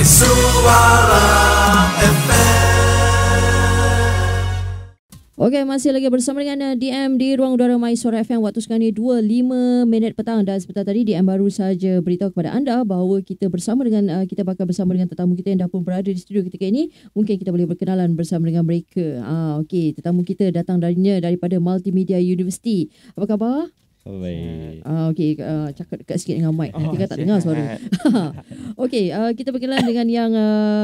Suara FM. Okey, masih lagi bersama dengan DM di Ruang Udara My Suara FM. Waktu sekarang ni 2:05 petang dan sebentar tadi DM baru saja beritahu kepada anda bahawa kita bakal bersama dengan tetamu kita yang dah pun berada di studio ketika ini. Mungkin kita boleh berkenalan bersama dengan mereka. Okey, tetamu kita datang daripada Multimedia University. Apa khabar? Baik. Okey, cakap dekat sikit dengan mic. Nanti kan tak dengar suara. Okey, kita berkenalan dengan yang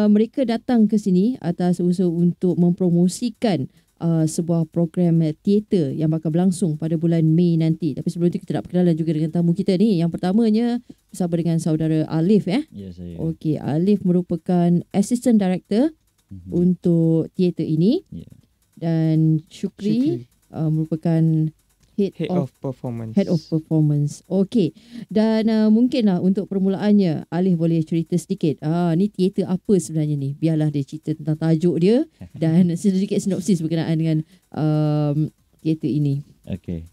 mereka datang ke sini atas usaha untuk mempromosikan sebuah program teater yang bakal berlangsung pada bulan Mei nanti. Tapi sebelum itu kita nak perkenalan juga dengan tamu kita ni. Yang pertamanya bersama dengan saudara Alif Ya, saya. Okey, Alif merupakan assistant director untuk teater ini. Ya. Dan Syukri merupakan Head of Performance. Okey. Dan mungkinlah untuk permulaannya Alif boleh cerita sedikit. Ni teater apa sebenarnya ni? Biarlah dia cerita tentang tajuk dia dan sedikit sinopsis berkenaan dengan teater ini. Okey.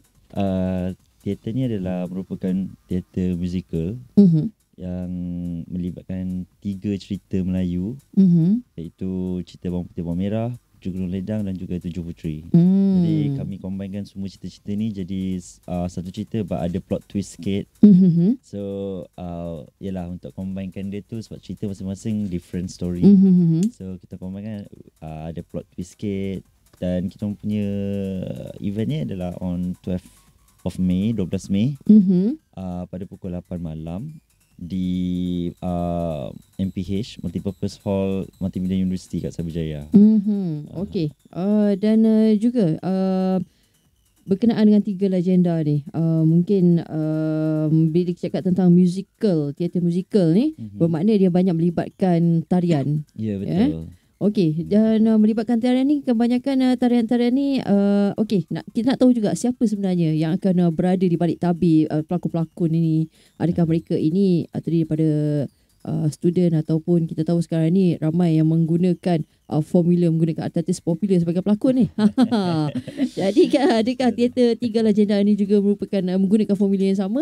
Teater ni adalah merupakan teater musical yang melibatkan 3 cerita Melayu, iaitu cerita Bawang Putih Bawang Merah, Gunung Ledang dan juga Tujuh Puteri. Jadi kami combine semua cerita-cerita ni jadi satu cerita but ada plot twist sikit. So yalah, untuk combinekan dia tu sebab cerita masing-masing different story. So kita combine ada plot twist sikit. Dan kita punya event ni adalah on 12 Mei pada pukul 8 malam di MPH, Multipurpose Hall Multimedia University kat Sabujaya. Okey. Dan juga berkenaan dengan 3 legenda ni, mungkin bila kita cakap tentang musical, teater musical ni, bermakna dia banyak melibatkan tarian. Ya, betul. Okey, dan melibatkan tarian ni, kebanyakan tarian-tarian ni, okey, kita nak tahu juga siapa sebenarnya yang akan berada di balik tabir pelakon-pelakon ini. Adakah mereka ini terdiri daripada student ataupun kita tahu sekarang ni ramai yang menggunakan menggunakan artis popular sebagai pelakon ni. Jadi adakah teater 3 legenda ni juga merupakan menggunakan formula yang sama?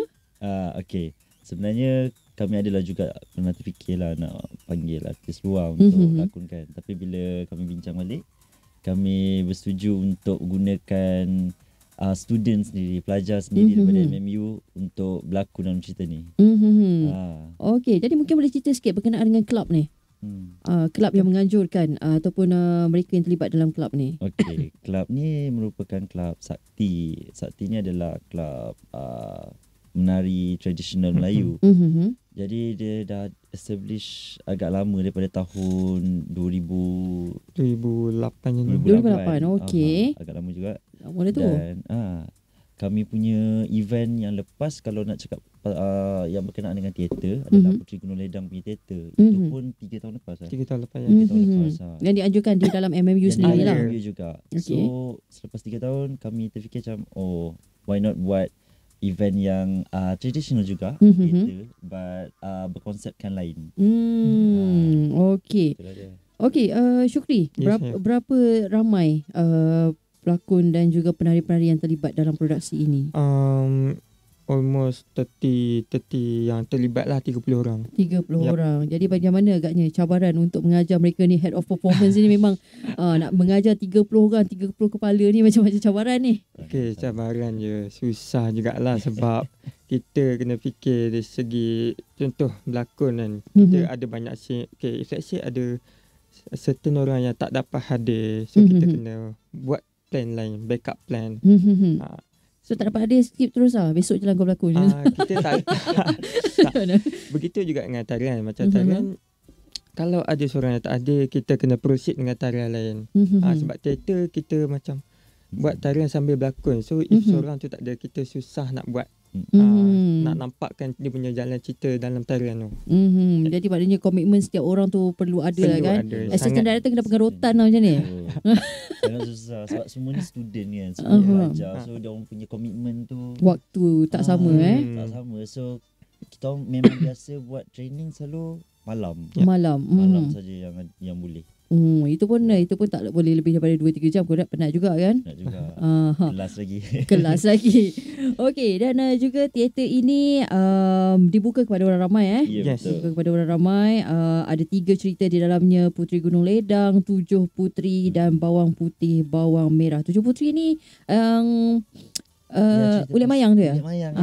Okey. Sebenarnya kami adalah juga pernah terfikirlah nak panggil artis luar untuk lakonkan. Tapi bila kami bincang balik, kami bersetuju untuk gunakan student sendiri, pelajar sendiri daripada MMU untuk berlakon dalam cerita ni. Okey, jadi mungkin boleh cerita sikit berkenaan dengan kelab ni. Kelab yang menganjurkan ataupun mereka yang terlibat dalam kelab ni. Okey, kelab ni merupakan kelab Sakti. Sakti ni adalah kelab menari tradisional Melayu. Jadi dia dah establish agak lama daripada tahun 2008. Okey. Agak lama juga. Lama dah tu. Dan kami punya event yang lepas, kalau nak cakap yang berkenaan dengan teater, adalah Puteri Gunung Ledang punya teater. Itu pun 3 tahun lepas. 3 tahun lepas. 3 tahun lepas. Yang dianjurkan di dalam MMU sendiri lah. MMU juga. Okay. So selepas 3 tahun kami terfikir macam, why not buat event yang traditional juga, teater, but berkonsepkan lain. Okey. Okey, Syukri, berapa ramai pelakon dan juga penari-penari yang terlibat dalam produksi ini? Almost 30 yang terlibat lah, 30 orang. 30 orang. Jadi bagaimana agaknya cabaran untuk mengajar mereka ni, head of performance ni memang nak mengajar 30 orang, 30 kepala ni macam-macam cabaran ni. Okey, cabaran je. Susah jugalah sebab kita kena fikir dari segi contoh berlakon kan. Kita ada banyak scene. Okay, if let's say ada certain orang yang tak dapat hadir. So kita kena buat plan lain, backup plan. So tak dapat ada skip terus besok je lah kau berlakon. Kita tak. Begitu juga dengan tarian. Macam tarian, kalau ada seorang yang tak ada, kita kena proceed dengan tarian lain. Sebab teater kita macam buat tarian sambil berlakon. So if seorang tu tak ada, kita susah nak buat. Nak nampakkan dia punya jalan cerita dalam tarian tu. Jadi maknanya komitmen setiap orang tu perlu ada kan. Assistant director kena pengarutan macam ni. Sangat susah sebab semua ni student kan, semua pelajar. So dia orang punya komitmen tu, waktu tak sama tak sama. So kita memang biasa buat training selalu malam. Malam saja yang boleh. Itu pun tak boleh lebih daripada 2-3 jam. Kau dah penat juga kan? Nak juga. Kelas lagi. Okey, dan juga teater ini dibuka kepada orang ramai Yes. Dibuka kepada orang ramai. Ada 3 cerita di dalamnya, Puteri Gunung Ledang, 7 Puteri dan Bawang Putih Bawang Merah. 7 Puteri ni Ulit Mayang tu ya? Ulit Mayang.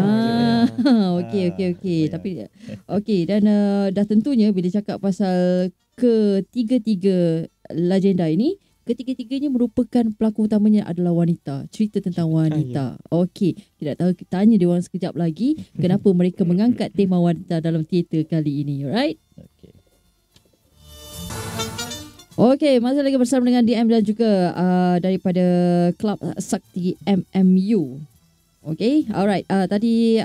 Okey. Tapi okey, dan dah tentunya bila cakap pasal ketiga-tiga legenda ini, ketiga-tiganya merupakan pelakon utamanya adalah wanita. Cerita tentang wanita. Okey, kita tahu, tanya dia orang sekejap lagi kenapa mereka mengangkat tema wanita dalam teater kali ini. Alright? Okey, masih lagi bersama dengan DM dan juga daripada Klub Sakti MMU. Okey, alright. Tadi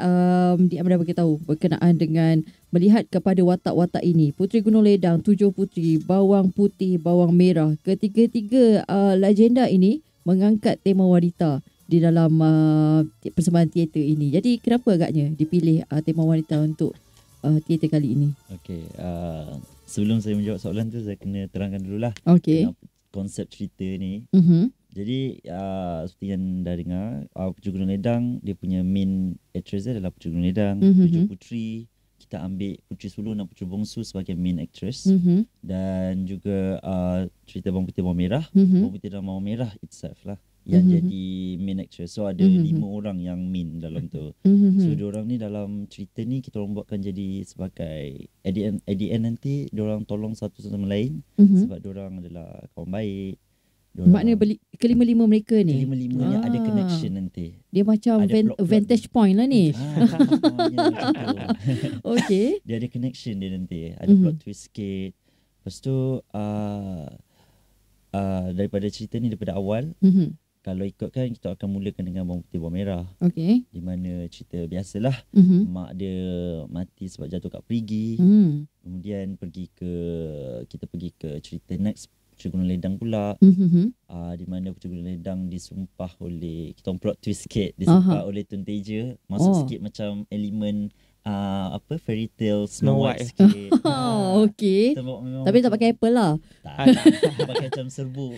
DM dah beritahu berkenaan dengan melihat kepada watak-watak ini. Puteri Gunung Ledang, 7 Puteri, Bawang Putih, Bawang Merah. Ketiga-tiga legenda ini mengangkat tema wanita di dalam persembahan teater ini. Jadi kenapa agaknya dipilih tema wanita untuk teater kali ini? Okey, sebelum saya menjawab soalan tu, saya kena terangkan dululah. Okey. Konsep cerita ni. Jadi seperti yang dah dengar, Puteri Gunung Ledang, dia punya main actress dia adalah Puteri Gunung Ledang. 7 Puteri, kita ambil Puteri Sulung dan Puteri Bongsu sebagai main actress. Dan juga cerita Bawang Putih Bawang Merah, Bawang Putih dan Bawang Merah itself lah yang jadi main actress. So ada 5 orang yang main dalam tu. So diorang ni dalam cerita ni kita orang buatkan jadi sebagai at the end nanti diorang tolong satu sama lain sebab diorang adalah kawan baik. Maknanya kelima-lima mereka ni, kelima-limanya ada connection nanti. Dia macam vantage point lah ni. Okey. Dia ada connection dia nanti. Ada plot twist sikit. Lepas tu daripada cerita ni daripada awal, kalau ikutkan kita akan mulakan dengan Bawang Putih Bawang Merah. Okey. Di mana cerita biasalah, mak dia mati sebab jatuh kat perigi. Kemudian kita pergi ke cerita next Puteri Gunung Ledang pula. Di mana Puteri Gunung Ledang disumpah oleh, kita plot twist sikit, disumpah oleh Tun Teja. Masuk sikit macam elemen fairy tale Snow White sikit. Okey. Tapi tak pakai apple lah. Tak pakai macam serbu.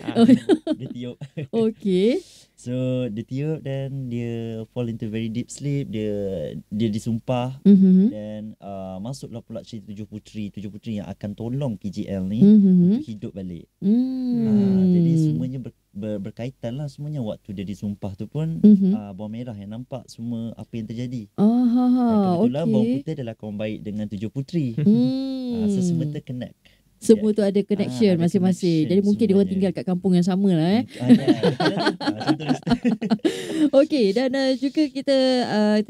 Dia tiup. Okey. So dia tiup dan dia fall into very deep sleep. Dia disumpah. Dan masuklah pula cerita 7 puteri yang akan tolong PGL ni untuk hidup balik. Jadi semuanya berkaitan lah semuanya. Waktu dia disumpah tu pun Bawang Merah yang nampak semua apa yang terjadi. Kebetulan Bawang Putih adalah kawan baik dengan 7 puteri. So semua terconnect. Semua tu ada connection masing-masing. Jadi mungkin dia orang tinggal kat kampung yang sama lah Okey, dan juga kita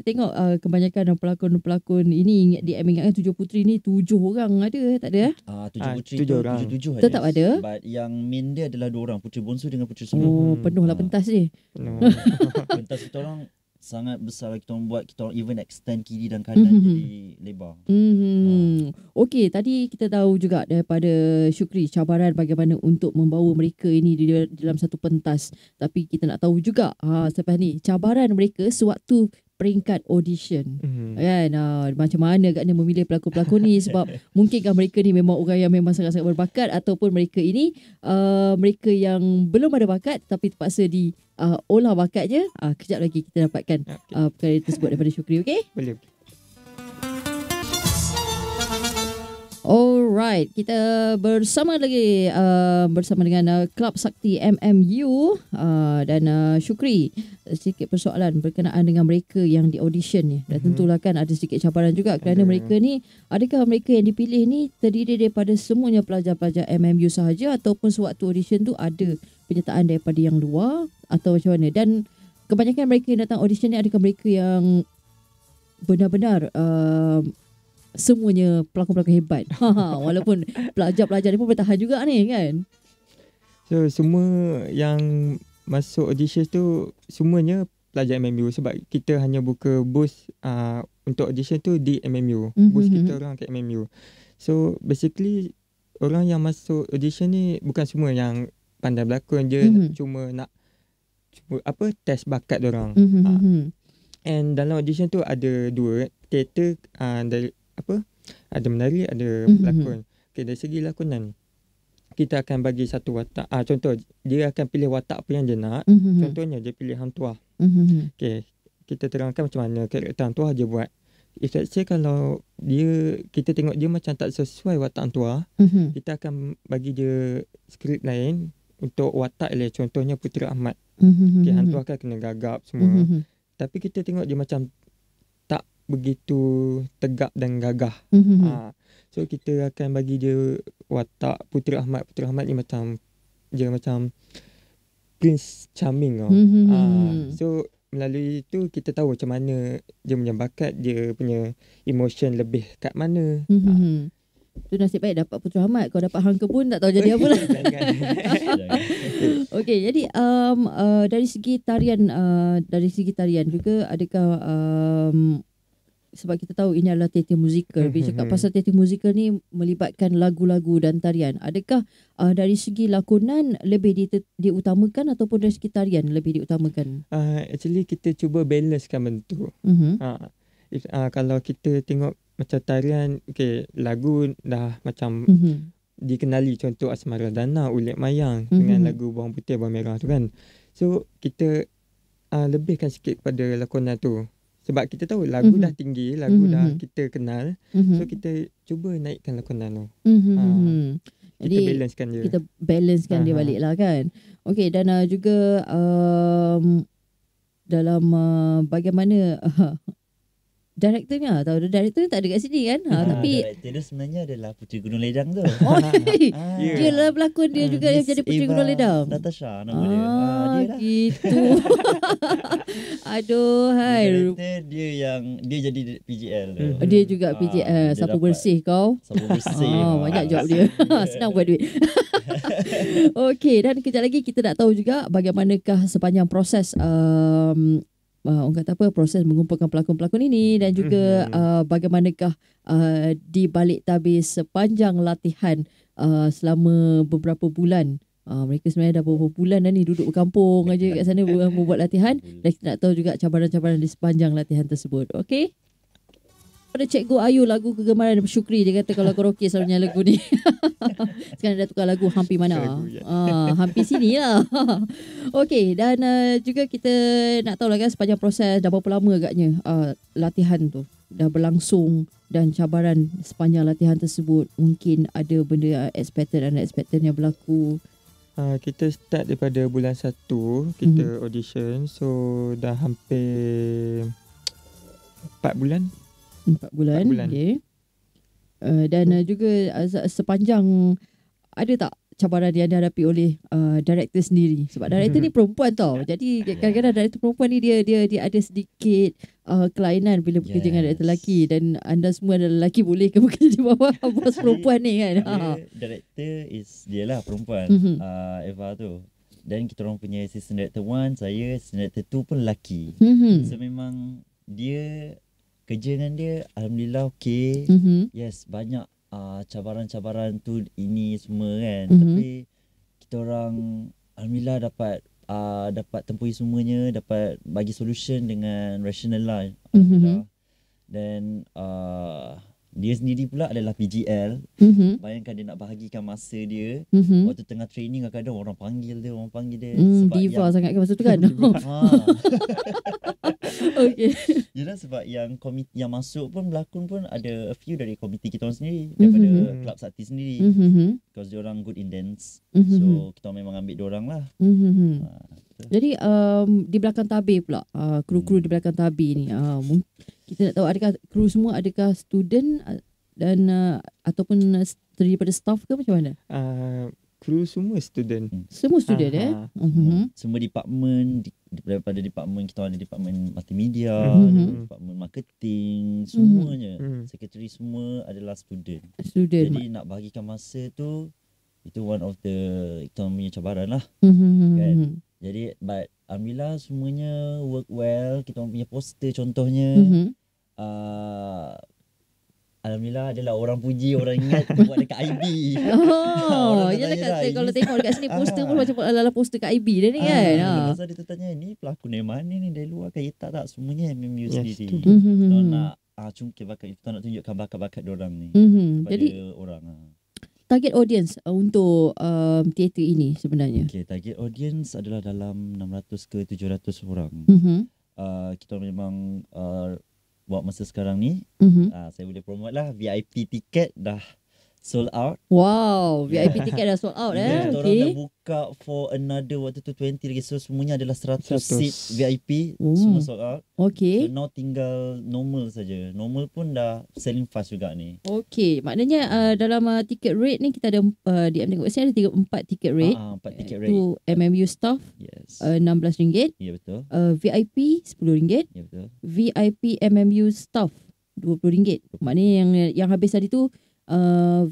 tengok kebanyakan pelakon-pelakon ini diingatkan 7 puteri ni 7 orang ada, tak ada 7 puteri tu 7 tetap ada. But yang main dia adalah 2 orang, Puteri Bongsu dengan Puteri Sulung. Penuh lah pentas ni. Pentas kita orang sangat besar lah, kita orang even extend kiri dan kanan jadi lebar. Okey, tadi kita tahu juga daripada Syukri cabaran bagaimana untuk membawa mereka ini di dalam satu pentas. Tapi kita nak tahu juga selepas ni cabaran mereka sewaktu peringkat audition. Kan macam mana agaknya memilih pelakon-pelakon ni, sebab mungkinkah mereka ni memang orang yang memang sangat-sangat berbakat, ataupun mereka ini mereka yang belum ada bakat tapi terpaksa olah bakatnya. Kejap lagi kita dapatkan perkara tersebut daripada Syukri. Okey? Boleh. Alright, kita bersama lagi bersama dengan Klub Sakti MMU dan Syukri. Sedikit persoalan berkenaan dengan mereka yang di audition ni. Dan tentulah kan ada sedikit cabaran juga kerana mereka ni, adakah mereka yang dipilih ni terdiri daripada semuanya pelajar-pelajar MMU sahaja, ataupun sewaktu audition tu ada penyertaan daripada yang luar, atau macam mana? Dan kebanyakan mereka yang datang audition ni, adakah mereka yang benar-benar semuanya pelakon-pelakon hebat? Walaupun pelajar-pelajar ni pun bertahan juga ni kan. So semua yang masuk audition tu semuanya pelajar MMU, sebab kita hanya buka booth untuk audition tu di MMU. Booth kita orang kat MMU. So basically orang yang masuk audition ni bukan semua yang pandai berlakon je, cuma nak test bakat orang. And dalam audition tu ada 2 teater dari ada menari, ada pelakon. Okay, dari segi lakonan, kita akan bagi satu watak. Contoh, dia akan pilih watak apa yang dia nak. Contohnya, dia pilih hang tuah. Okay, kita terangkan macam mana karakter hang tuah dia buat. If let's say kalau kita tengok dia macam tak sesuai watak hang tuah, kita akan bagi dia skrip lain untuk watak lain. Contohnya Puteri Ahmad. Okay, hang tuah kan kena gagap semua. Tapi kita tengok dia macam tak begitu tegap dan gagah. So kita akan bagi dia watak Puteri Ahmad. Puteri Ahmad ni macam Prince Charming tau. So melalui itu kita tahu macam mana dia punya bakat, dia punya emotion lebih kat mana. Tu nasib baik dapat Puteri Ahmad. Kau dapat hang kebun tak tahu jadi apa lah. Okey, jadi dari segi tarian juga, adakah sebab kita tahu ini adalah teater musikal. Bila cakap pasal teater musikal ni melibatkan lagu-lagu dan tarian. Adakah dari segi lakonan lebih diutamakan ataupun dari segi tarian lebih diutamakan? Actually kita cuba balancekan bentuk. Kalau kita tengok macam tarian, okay, lagu dah macam dikenali, contoh Asmara Dana, Ulit Mayang dengan lagu Bawang Putih Bawang Merah tu kan. So kita lebihkan sikit pada lakonan tu. Sebab kita tahu lagu dah tinggi, lagu dah kita kenal. So kita cuba naikkan lakonan tu. Kita balancekan dia. Kita balancekan dia balik lah kan. Okey, dan juga dalam bagaimana directornya tahu director tak ada kat sini kan. Tapi director dia sebenarnya adalah Puteri Gunung Ledang tu. Dia lah pelakon dia juga yang jadi Puteri Gunung Ledang. Natasha nama dia. Dia lah. Gitu. Aduh, hai. Director dia jadi PJL tu. Dia juga PJL, sapu bersih kau. Sapu bersih. Banyak job dia. Senang buat duit. Okey, dan kejap lagi kita nak tahu juga bagaimanakah sepanjang proses orang kata apa, proses mengumpulkan pelakon-pelakon ini, dan juga bagaimanakah di balik tabir sepanjang latihan selama beberapa bulan. Mereka sebenarnya dah beberapa bulan dah ni duduk berkampung aja kat sana membuat latihan, dan kita nak tahu juga cabaran-cabaran di sepanjang latihan tersebut. Okey. Pada Cikgu Ayu, lagu kegemaran Syukri, dia kata kalau karaoke selalunya lagu ni. Sekarang dah tukar lagu Hampi Mana. Hampi sini lah. Okey, dan juga kita nak tahu lah kan sepanjang proses dah berapa lama agaknya latihan tu dah berlangsung, dan cabaran sepanjang latihan tersebut. Mungkin ada benda expected dan unexpected yang berlaku. Kita start daripada bulan 1 kita audition. So dah hampir 4 bulan. 4 bulan. Okay. Dan juga sepanjang, ada tak cabaran yang dihadapi oleh director sendiri? Sebab director ni perempuan tau. Jadi kadang-kadang director perempuan ni dia ada sedikit kelainan bila bekerja dengan director lelaki. Dan anda semua adalah lelaki, boleh ke bekerja di bawah bos perempuan ni kan? Director dia lah perempuan, Eva tu. Dan kita orang punya assistant director 1, saya assistant director 2 pun lelaki. So memang dia kerja dengan dia alhamdulillah okey. Yes, banyak cabaran-cabaran tu ini semua kan. Tapi kita orang alhamdulillah dapat tempui semuanya, dapat bagi solution dengan rational lah. Alhamdulillah. Dan dia sendiri pula adalah PGL. Bayangkan dia nak bahagikan masa dia. Waktu tengah training kadang-kadang orang panggil dia. Sebab diva sangat kan masa tu kan. Okay. Yelah, sebab yang komiti yang masuk pun berlakon pun ada a few dari komiti kita orang sendiri, daripada Kelab Sakti sendiri. Because dia orang good in dance. So kita memang ambil dia orang lah. Jadi di belakang tabir pula, kru-kru di belakang tabir ni, kita nak tahu adakah kru semua adakah student dan ataupun daripada staff ke macam mana? Kru semua student. Semua student Semua department, daripada department kita ada department multimedia, department marketing, semuanya. Secretary semua adalah student. Jadi nak bahagikan masa tu, itu one of the kita punya cabaran lah. Kan? Jadi but alhamdulillah semuanya work well. Kita punya poster contohnya Alhamdulillah adalah orang puji, orang ingat buat dekat IB. Oh, ya dekat kalau tengok dekat sini poster pun macam ala-ala poster kat IB dia ni kan. Lepas dia tertanya ni pelakon dari mana ni, dari luar kan, tak semuanya MMU sendiri. Setuju. Kita nak cungkil bakat, kita nak tunjukkan bakat-bakat diorang ni kepada Jadi orang. target audience untuk teater ini sebenarnya. Okay, target audience adalah dalam 600 ke 700 orang. Kita memang buat masa sekarang ni, saya boleh promote lah, VIP tiket dah sold out. Wow, VIP tiket dah sold out Kita orang Okay. dah buka for another waktu tu 20 lagi. So semuanya adalah 100 seat 100. VIP, semua sold out. Okay. So now tinggal normal saja. Normal pun dah selling fast juga ni. Okay, maknanya dalam tiket rate ni kita ada di MNK Western ada 4 tiket rate. 4 ticket rate. Itu MMU staff Yes. RM16, Ya betul. VIP RM10, Ya betul. VIP MMU staff RM20. Maknanya yang habis tadi tu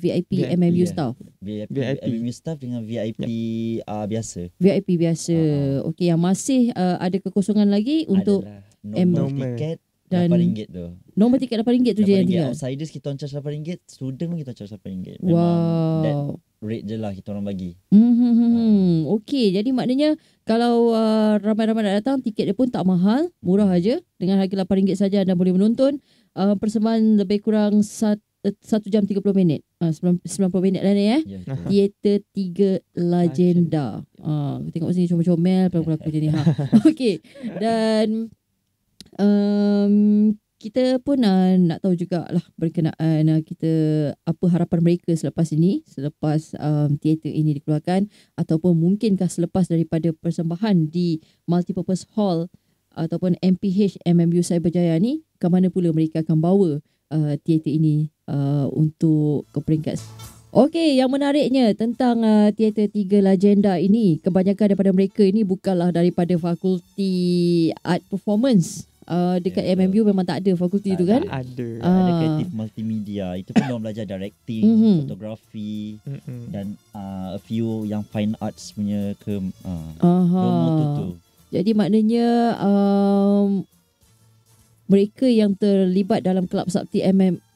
VIP VIP, MMU ya. staff. VIP VIP. MMU staff dengan VIP biasa. VIP biasa. Okey, yang masih ada kekosongan lagi untuk adalah normal Normal. tiket Dan RM8 tu. nombor tiket RM8 tu je yang RM8. tinggal. Outsiders kita orang charge RM8, student pun kita orang charge RM8. Memang that Wow. rate je lah kita orang bagi. Okey, jadi maknanya kalau ramai-ramai nak datang, tiket dia pun tak mahal, murah aja. Dengan harga RM8 saja anda boleh menonton persembahan lebih kurang 1 jam 30 minit. 90 minit lah ni Ya betul. Teater 3 Legenda. Tengok sini comel-comel pelakon-pelakon je ni. Okey. Dan kita pun nak tahu jugalah berkenaan kita apa harapan mereka selepas ini, selepas teater ini dikeluarkan, ataupun mungkinkah selepas daripada persembahan di Multipurpose Hall ataupun MPH MMU Cyberjaya ni, ke mana pula mereka akan bawa teater ini untuk ke peringkat. Okey, yang menariknya tentang teater 3 Legenda ini, kebanyakan daripada mereka ini bukanlah daripada fakulti art performance. Dekat Ya, MMU memang tak ada fakulti Tak tu kan? Ada. Ada kreatif multimedia. Itu pun diorang belajar directing, fotografi dan a few yang fine arts punya ke diorang tu. Jadi maknanya mereka yang terlibat dalam kelab sakti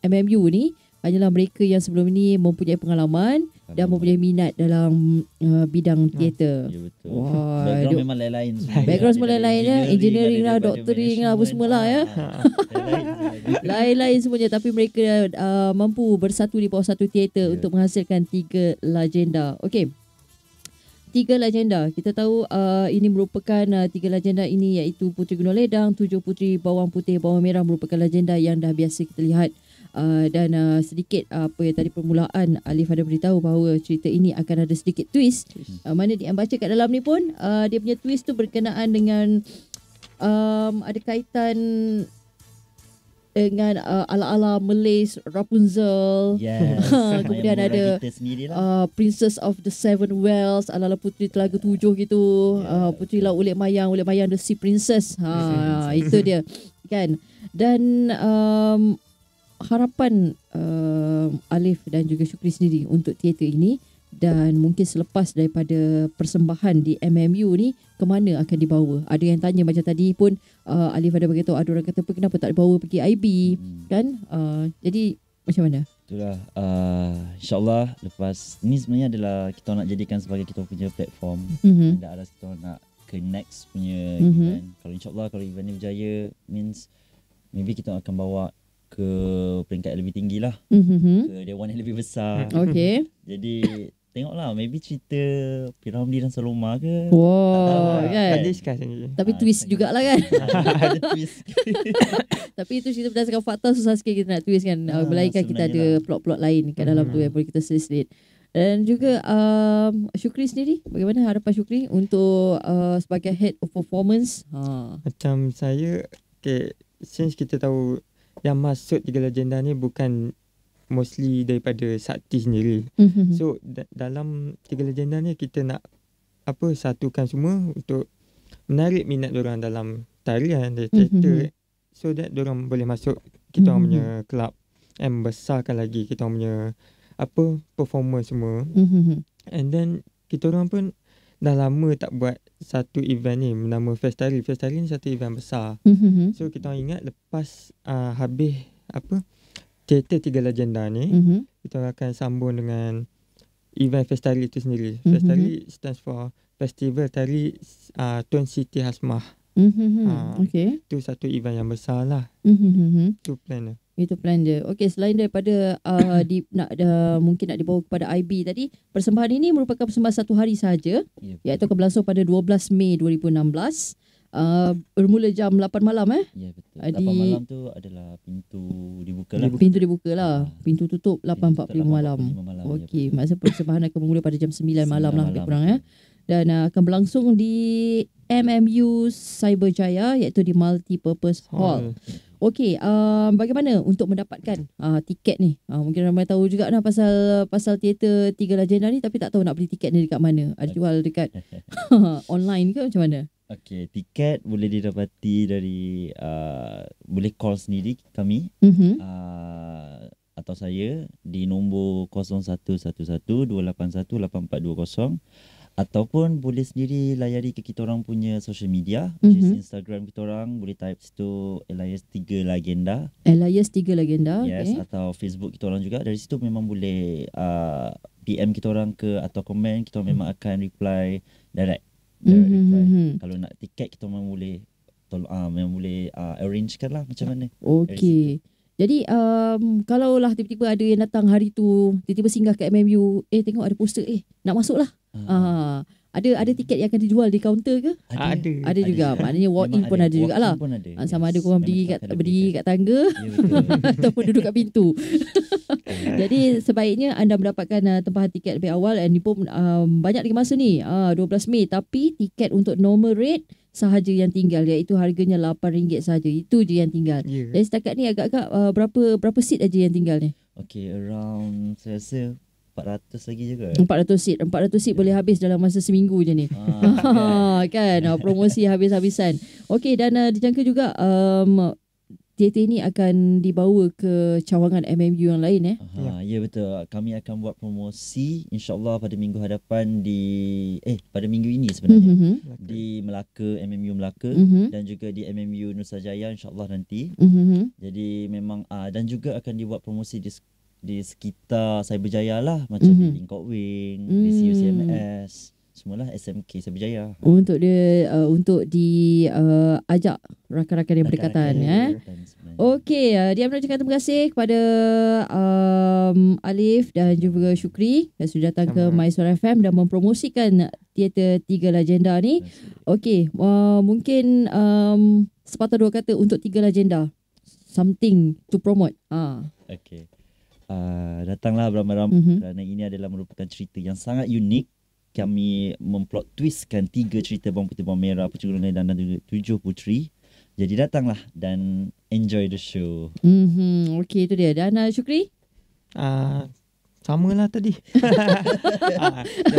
MMU ni hanyalah mereka yang sebelum ini mempunyai pengalaman dan mempunyai minat dalam bidang teater. Ya betul. Wah, Background dia- memang lain-lain semua. Background semua Ada dari lain-lain ya. Engineering lah, ada daripada doctoring lah, apa management. semua lah ya. Lain-lain semua. Lain-lain semuanya, tapi mereka mampu bersatu di bawah satu teater Ya. untuk menghasilkan 3 Legenda. Okey. 3 Legenda. Kita tahu ini merupakan 3 legenda ini iaitu Puteri Gunung Ledang, 7 Puteri Bawang Putih Bawang Merah merupakan legenda yang dah biasa kita lihat. Dan sedikit apa yang tadi permulaan Alif ada beritahu bahawa cerita ini akan ada sedikit twist. Mana yang baca kat dalam ni pun dia punya twist tu berkenaan dengan ada kaitan dengan ala-ala Malays, Rapunzel. Yes. Kemudian Yang ada kita sendirilah. Princess of the Seven Wells, ala-ala Puteri Telaga 7 gitu. Puteri Laut Ulik Mayang the Sea Princess. Itu dia kan. Dan harapan Alif dan juga Syukri sendiri untuk teater ini, dan mungkin selepas daripada persembahan di MMU ni, ke mana akan dibawa? Ada yang tanya macam tadi pun Alif ada beritahu, ada orang kata kenapa tak dibawa pergi IB kan? Jadi macam mana? Itulah InsyaAllah lepas ni sebenarnya adalah kita nak jadikan sebagai kita punya platform. Dan ada kita nak ke next punya event. Kalau insyaAllah kalau event ni berjaya, means maybe kita akan bawa ke peringkat yang lebih tinggi lah, ke dewan yang lebih besar. Okay. Jadi tengoklah, maybe cerita Piramli dan Saloma ke. Wow, kan? Ada sekarang. Tapi twist jugalah kan? Ada twist. Tapi itu cerita berdasarkan fakta, susah sikit kita nak twist kan. Melainkan kita ada sebenarnya plot-plot lain kat dalam tu yang boleh kita selit. Dan juga Syukri sendiri, bagaimana harapan Syukri untuk sebagai head of performance? Macam saya, okay, since kita tahu yang masuk 3 legenda ni bukan mostly daripada sakti sendiri. So dalam 3 legenda ni kita nak satukan semua untuk menarik minat diorang dalam tarian dan teater, so that diorang boleh masuk kita orang punya club and besarkan lagi kita orang punya performer semua. And then kita orang pun dah lama tak buat satu event ni bernama Festari. Festari ni satu event besar. So kita orang ingat lepas habis teater Tiga Legenda ni, kita akan sambung dengan event Festari itu sendiri. Festari stands for Festival Tari Tun Siti Hasmah. Okay. Itu satu event yang besar lah. Itu plan dia. Itu plan dia. Okey, selain daripada mungkin nak dibawa kepada IB tadi, persembahan ini merupakan persembahan satu hari sahaja, iaitu akan berlangsung pada 12 Mei 2016. Bermula jam 8 malam Ya betul. 8 malam tu adalah pintu dibuka lah. Pintu dibuka lah. Pintu tutup 8.45 malam. Okey, maksudnya persembahan akan bermula pada jam 9 malam lah lebih kurang Dan akan berlangsung di MMU Cyberjaya, iaitu di Multipurpose Hall. Okey, bagaimana untuk mendapatkan tiket ni? Mungkin ramai tahu juga pasal teater Tiga Legenda ni, tapi tak tahu nak beli tiket ni dekat mana. Ada jual dekat online ke macam mana? Okey, tiket boleh didapati dari boleh call sendiri kami atau saya di nombor 0111-281-8420, ataupun boleh sendiri layari ke kita orang punya social media, which is Instagram kita orang, boleh type situ Elias Tiga Legenda. Elias Tiga Legenda. Yes, atau Facebook kita orang juga. Dari situ memang boleh PM kita orang atau komen, kita orang memang akan reply direct reply. Kalau nak tiket kita memang boleh memang boleh arrangekan lah macam mana. Okey. Jadi kalau lah tiba-tiba ada yang datang hari tu, tiba-tiba singgah ke MMU, tengok ada poster, nak masuk lah. Ada tiket yang akan dijual di kaunter ke? Ada juga. Maknanya walk-in pun ada jugalah. Sama ada korang berdiri kat tangga ataupun duduk kat pintu. Jadi sebaiknya anda mendapatkan tempahan tiket lebih awal, dan ni pun banyak lagi masa ni, 12 Mei, tapi tiket untuk normal rate sahaja yang tinggal, iaitu harganya RM8 sahaja. Itu je yang tinggal. Jadi setakat ni agak-agak berapa seat aja yang tinggal ni? Okay, around saya rasa 400 lagi juga. 400 seat boleh habis dalam masa seminggu je ni. Kan promosi habis-habisan. Okey, dan dijangka juga teater ini akan dibawa ke cawangan MMU yang lain Ya betul. Kami akan buat promosi insya-Allah pada minggu hadapan pada minggu ini sebenarnya. Di Melaka, MMU Melaka, dan juga di MMU Nusajaya insya-Allah nanti. Jadi memang dan juga akan dibuat promosi di sekitar Cyberjaya lah, macam di Lingkok Wing, di CUCMS, semualah SMK Cyberjaya. Untuk ajak rakan-rakan yang berdekatan Okey, dia mengucapkan terima kasih kepada Alif dan juga Syukri yang sudah datang ke MySuara FM dan mempromosikan teater Tiga Legenda ni. Okey, mungkin sepatah dua kata untuk Tiga Legenda, something to promote. Okey. Datanglah beramai-ramai kerana ini adalah merupakan cerita yang sangat unik. Kami memplot twistkan 3 cerita Bawang Putih Bawang Merah, Puteri Gunung Ledang dan 7 puteri. Jadi datanglah dan enjoy the show. Okey, itu dia. Dan Syukri? Samalah tadi.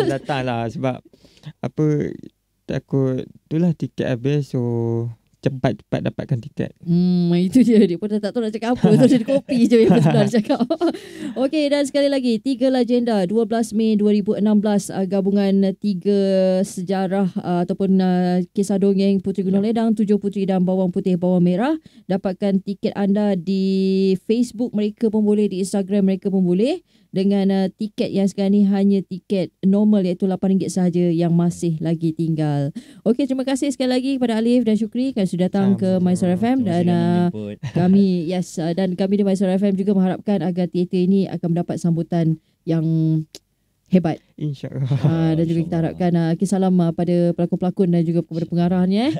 Datanglah sebab takut itulah tiket habis, so cepat dapatkan tiket. Itu je. Dia pun dah tak tahu nak cakap apa. So dia kopi je yang sebenar cakap. Okey, dan sekali lagi, Tiga Legenda 12 Mei 2016, gabungan 3 sejarah ataupun kisah dongeng Puteri Gunung Ledang, 7 puteri dan Bawang Putih Bawang Merah. Dapatkan tiket anda di Facebook mereka pun boleh, di Instagram mereka pun boleh. Dengan tiket yang sekarang ni hanya tiket normal, iaitu RM8 sahaja yang masih lagi tinggal. Okey, terima kasih sekali lagi kepada Alif dan Syukri kerana sudah datang ke MySuara FM, dan kami dan kami di MySuara FM juga mengharapkan agar teater ini akan mendapat sambutan yang hebat, InsyaAllah. Dan juga kita harapkan salam pada pelakon-pelakon dan juga kepada pengarahnya.